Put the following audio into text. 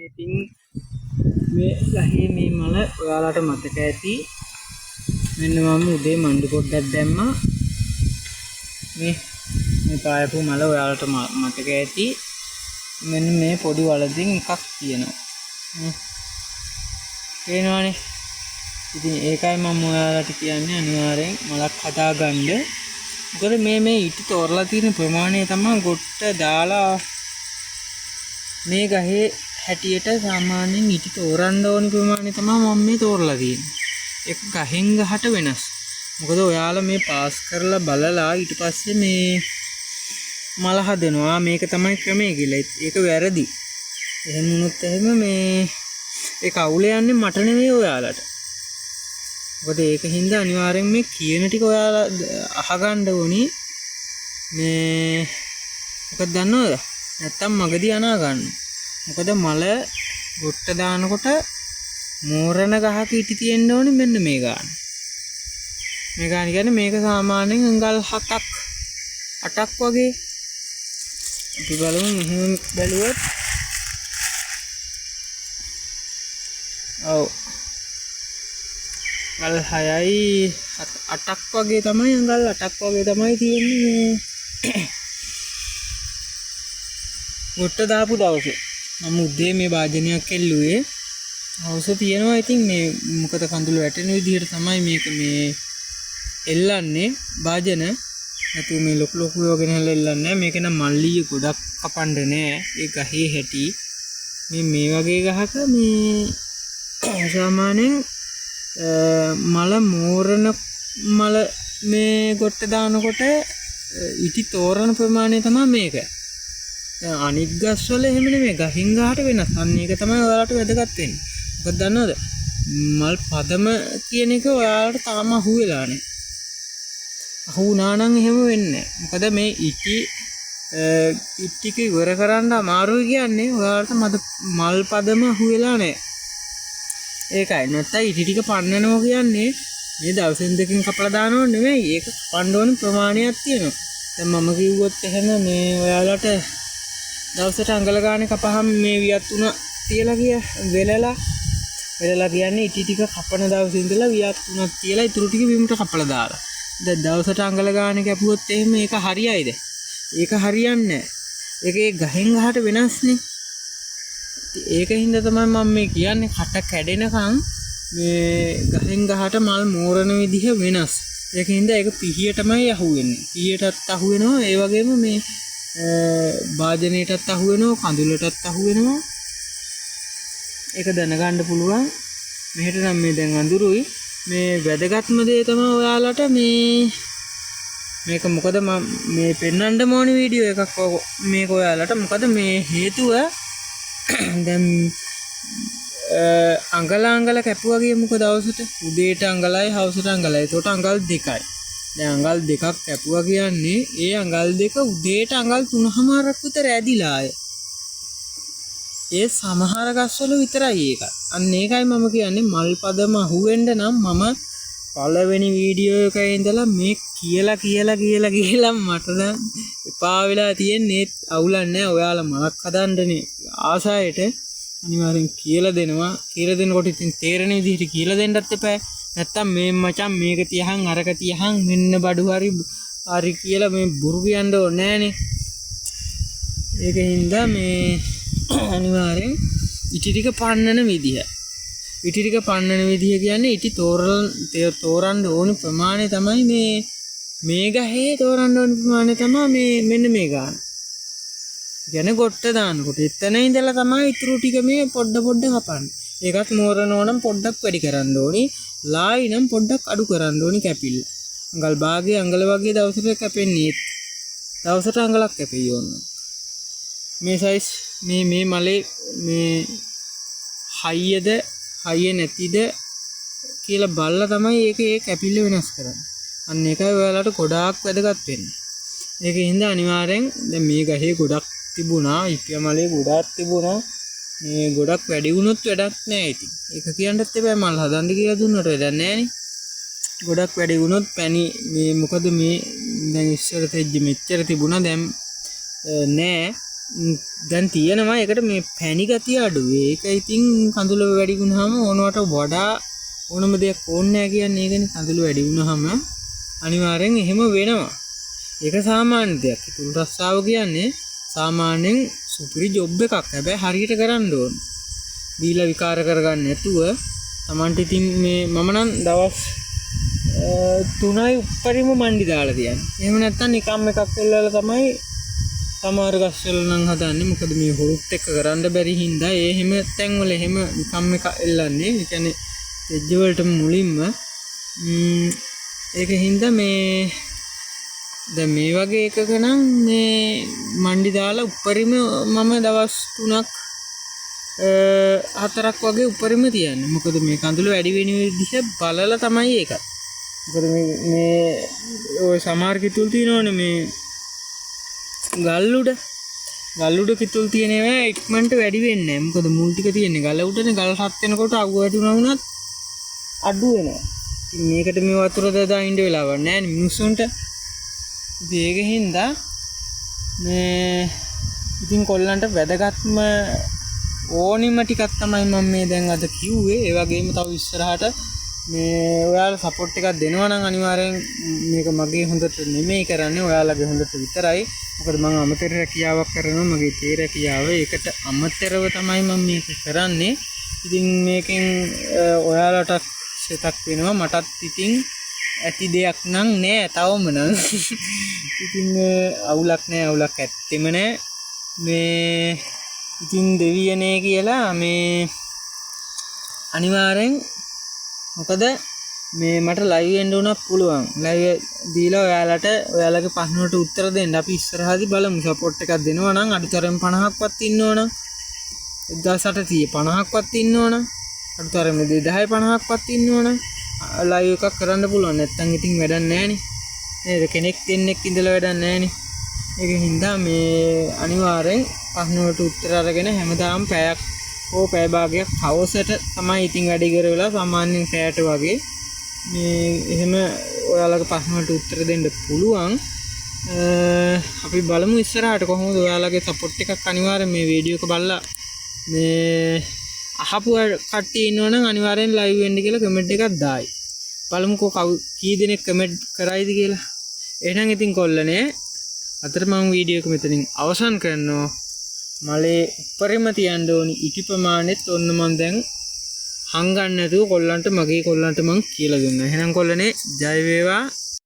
ඉතින් මේ ගහේ මේ මල ඔයාලට මතක ඇති. මෙන්න මම උදේ මණ්ඩු පොඩ්ඩක් දැම්මා. මේ පායපු මල ඔයාලට මතක ඇති. මෙන්න මේ පොඩි වලදින් එකක් තියෙනවා. පේනවනේ. ඉතින් ඒකයි මම ඔයාලට කියන්නේ අනිවාර්යෙන් මලක් හදාගන්න. මොකද මේ ඊට තෝරලා තියෙන ප්‍රමාණය තමයි ගොට්ට දාලා මේ ගහේ හැටියට සාමාන්‍යයෙන් ඊට තෝරන්න ඕන ප්‍රමාණය තමයි මම මේ තෝරලා තියෙන්නේ. ඒක ගහෙන් ගහට වෙනස්. මොකද ඔයාලා මේ පාස් කරලා බලලා ඊට පස්සේ මේ මල හදනවා මේක තමයි ක්‍රමය කියලා. ඒක වැරදි. එහෙම වුණොත් එහෙම මේ ඒක අවුල යන්නේ මට නෙවෙයි ඔයාලට. මොකද ඒක හින්දා අනිවාර්යෙන් මේ කියන ටික ඔයාලා අහගන්න ඕනි. මේ මොකද දන්නවද? නැත්තම් මගදී අනා ගන්න. මොකද මල ගොට්ට දානකොට මෝරණ ගහක ඉටි තියෙන්න ඕනේ මෙන්න මේ ගාන. මේ ගාන කියන්නේ මේක සාමාන්‍යයෙන් අඟල් 7ක් 8ක් වගේ. අපි බලමු මෙහෙම බැලුවොත්. ඔව්. අඟල් 6යි 8ක් වගේ තමයි අඟල් 8ක් වගේ තමයි තියෙන්නේ මේ ගොට්ට දාපු දවසේ. මම උදේ මේ වාජනයක් එල්ලුවේ. හවස තියෙනවා. ඉතින් මේ මොකද කඳුළු වැටෙන විදිහට තමයි මේක මේ එල්ලන්නේ වාජන. නැතු මේ ලොකු යෝගෙන එල්ලන්නේ. මේක නම් මල්ලිය ගොඩක් කපන්න නෑ. ඒ ගහේ හැටි. මේ වගේ ගහක මේ සාමාන්‍යයෙන් මල මෝරණ මල මේ ගොට්ට දානකොට ඉටි තෝරන ප්‍රමාණය තමයි මේක. දැන් අනිත් ගස් වල එහෙම නෙමෙයි ගහින් ගහට වෙනස්. අන්න ඒක තමයි ඔයාලට වැදගත් වෙන්නේ. මොකද දන්නවද? මල් පදම කියන එක ඔයාලට තාම අහුවෙලා නැහැ. අහු වුණා නම් එහෙම වෙන්නේ නැහැ. මොකද මේ ඉටි ටික ඉවර කරන්න අමාරුයි කියන්නේ ඔයාලට මල් පදම අහුවෙලා නැහැ. ඒකයි. නැත්නම් ඉටි ටික පන්නනවා කියන්නේ මේ දවසෙන් දෙකකින් කපලා දානව නෙමෙයි. ඒක පන්න ඕන ප්‍රමාණයක් තියෙනවා. දැන් මම කිව්වොත් එහෙම මේ ඔයාලට දවසට අඟල ගානේ කපහම මේ වියත් තුන තියලා වෙලලා කියන්නේ ඉටි ටික කපන දවසේ ඉඳලා වියත් තුනක් තියලා ඊටු ටික බිමට කපලා දාලා. දැන් දවසට අඟල ගානේ කැපුවොත් එහෙම ඒක හරියයිද? ඒක හරියන්නේ නැහැ. ඒකේ ගහෙන් ගහට වෙනස්නේ. ඒකින්ද තමයි මම මේ කියන්නේ කට කැඩෙනකන් මේ ගහෙන් ගහට මල් මෝරන විදිහ වෙනස්. ඒකින්ද ඒක පිහියටමයි අහුවෙන්නේ. පිහියටත් අහුවෙනවා. ඒ වගේම මේ වාජනයටත් අහුවෙනවා, කඳුලටත් අහුවෙනවා. ඒක දැනගන්න පුළුවන්. මෙහෙට නම් මේ දැන් අඳුරුයි. මේ වැදගත්ම දේ තමයි ඔයාලට මේක මොකද මම මේ පෙන්වන්න ඕන වීඩියෝ එකක් මේක ඔයාලට. මොකද මේ හේතුව දැන් අඟල කැපුවා කියමුකෝ දවසට. උදේට අඟලයි හවසට අඟලයි. ඒකට අඟල් 2යි. දැන් අඟල් 2ක් කැපුවා කියන්නේ ඒ අඟල් 2 උදේට අඟල් 3මාරක් විතර ඇදිලා ආය. ඒ සමහර ගස්වල විතරයි ඒක. අන්න ඒකයි මම කියන්නේ මල් පදම අහුවෙන්න නම් මම පළවෙනි වීඩියෝ එකේ ඉඳලා මේ කියලා මට දැන් එපා වෙලා තියෙන්නේ. අවුලක් නැහැ. ඔයාලා මලක් හදන්නනේ ආසායට අනිවාර්යෙන් කියලා දෙනවා. කියලා දෙනකොට ඉතින් තේරෙන විදිහට කියලා දෙන්නත් එපා. නැත්තම් මේ මචං මේක තියහන් අරක තියහන් මෙන්න බඩු හරි කියලා මේ බුරු කියන්න ඕනේ නෑනේ. ඒකින්ද මේ අනිවාර්යෙන් ඉටි ටික පන්නන විදිහ. ඉටි ටික පන්නන විදිහ කියන්නේ ඉටි තෝරන්න ඕන ප්‍රමාණය තමයි මේ ගහේ තෝරන්න ඕන ප්‍රමාණය තමයි මෙන්න මේ ගාන. කියන්නේ ගොට්ට දානකොට එතන ඉඳලා තමයි ඉතුරු ටික මේ පොඩ කපන්නේ. ඒකත් මෝරනවා නම් පොඩ්ඩක් වැඩි කරන්න ඕනි. ලායි නම් පොඩ්ඩක් අඩු කරන්න ඕනි කැපිල්ල. අඟල් භාගයේ අඟල වගේ දවසට කැපෙන්නේ. දවසට අඟලක් කැපෙයි ඕන. මේ සයිස් මේ මලේ මේ හයිය නැතිද කියලා බලලා තමයි ඒ කැපිල්ල වෙනස් කරන්නේ. අන්න ඒකයි ඔයාලට ගොඩාක් වැදගත් වෙන්නේ. ඒකින්ද අනිවාර්යෙන් දැන් මේ ගහේ ගොඩක් තිබුණා. ඉපිය මලේ ගොඩක් තිබුණා. මේ ගොඩක් වැඩි වුණොත් වැඩක් නැහැ ඉතින්. ඒක කියන්නත් එපා මල් හදන්න කියලා දුන්නට වැඩක් නැහැනේ. ගොඩක් වැඩි වුණොත් පැණි මේ මොකද මේ දැන් ඉස්සර තෙජ්ජ මෙච්චර තිබුණා දැන් නෑ. දැන් තියෙනවා ඒකට මේ පැණි ගතිය අඩුයි. ඒක ඉතින් කඳුල වැඩි වුණාම ඕනවට වඩා ඕනම දෙයක් ඕනේ නැහැ කියන්නේ ඒකනේ. කඳුල වැඩි වුණාම අනිවාර්යෙන් එහෙම වෙනවා. ඒක සාමාන්‍ය දෙයක්. තුල් රස්සාව කියන්නේ සාමාන්‍යයෙන් සුපිරි ජොබ් එකක්. හැබැයි හරියට කරන්න ඕන. දීලා විකාර කරගන්න නැතුව Tamanට ඉතින් මේ මම නම් දවස් 3යි උඩරිම මණ්ඩි දාලා තියන්නේ. එහෙම නැත්නම් නිකම් එකක් එල්ලලා තමයි සමහර ගස්වල නම් හදන්නේ. මොකද මේ හුරුත් එක්ක කරන්න බැරි හින්දා ඒ හැම තැන්වල එහෙම නිකම් එක එල්ලන්නේ. ඒ කියන්නේ එජ් වලට මුලින්ම ඒක හින්දා මේ දැන් මේ වගේ එකක නම් මේ මණ්ඩි දාලා උඩරිම මම දවස් 3ක් 4ක් වගේ උඩරිම තියන්නේ. මොකද මේ කඳුළු වැඩි වෙන විදිහ බලලා තමයි ඒක. මොකද මේ ඔය සමහර කිතුල් තියෙනවනේ මේ ගල් උඩ කිතුල් තියෙනවා ඉක්මනට වැඩි වෙන්නේ නැහැ. මොකද මුල් ටික තියෙන්නේ ගල උඩනේ. ගල් හත් වෙනකොට අවුව වැඩි වුණා වුණත් අඩු වෙනවා. ඉතින් මේකට මේ වතුර දාලා ඉන්න වෙලාවක් නැහැ නේ මිනිස්සුන්ට. ඉතින් ඒක හින්දා මේ ඉතින් කොල්ලන්ට වැදගත්ම ඕනිම ටිකක් තමයි මම මේ දැන් අද කිව්වේ. ඒ වගේම තව ඉස්සරහට මේ ඔයාලා සපෝට් එකක් දෙනවා නම් අනිවාර්යෙන් මේක මගේ හොඳට නෙමෙයි කරන්නේ ඔයාලගේ හොඳට විතරයි. මොකද මම අමතර රැකියාවක් කරනවා මගේ තේ රැකියාව. ඒකට අමතරව තමයි මම මේක කරන්නේ. ඉතින් මේකෙන් ඔයාලට සෙතක් වෙනවා මටත් ඉතින් ඇති දෙයක් නම් නෑ තවම නම්. ඉතින් අවුලක් නෑ අවුලක් ඇත්තෙම නෑ. මේ ඉතින් දෙවියනේ කියලා මේ අනිවාර්යෙන් මොකද මේ මට ලයිව් එන්න උනත් පුළුවන්. ලයිව් දීලා ඔයාලගේ ප්‍රශ්න වලට උත්තර දෙන්න අපි ඉස්සරහදී බලමු. සපෝට් එකක් දෙනවා නම් අඩුතරම් 50ක්වත් ඉන්නවනම් 1850ක්වත් ඉන්නවනම් අඩුතරම් 2050ක්වත් ඉන්නවනම් ලයිව් එකක් කරන්න පුළුවන්. නැත්තම් ඉතින් වැඩක් නැහනේ. නේද? කෙනෙක් දෙන්නෙක් ඉඳලා වැඩක් නැහනේ. ඒක හින්දා මේ අනිවාර්යෙන් ප්‍රශ්න වලට උත්තර අරගෙන හැමදාම පැයක් ඕ පැය භාගයක් හවසට තමයි ඉතින් වැඩ ඉවර වෙලා සාමාන්‍යයෙන් පැයට වගේ මේ එහෙම ඔයාලගේ ප්‍රශ්න වලට උත්තර දෙන්න පුළුවන්. අපි බලමු ඉස්සරහට කොහොමද ඔයාලගේ සපෝට් එකක් අනිවාර්යෙන් මේ වීඩියෝ එක බලලා මේ අහපු කට්ටිය ඉන්නවනම් අනිවාර්යෙන් ලයිව් වෙන්න කියලා කමෙන්ට් එකක් දායි. බලමුකෝ කී දෙනෙක් කමෙන්ට් කරයිද කියලා. එහෙනම් ඉතින් කොල්ලනේ අතට මම වීඩියෝ එක මෙතනින් අවසන් කරනවා. මලේ උඩරිම තියන්න ඕනි ඉටි ප්‍රමාණෙත් ඔන්න මම දැන් හංගන්න නැතුව මගේ කොල්ලන්ට මම කියලා දුන්නා. එහෙනම් කොල්ලනේ ජය වේවා.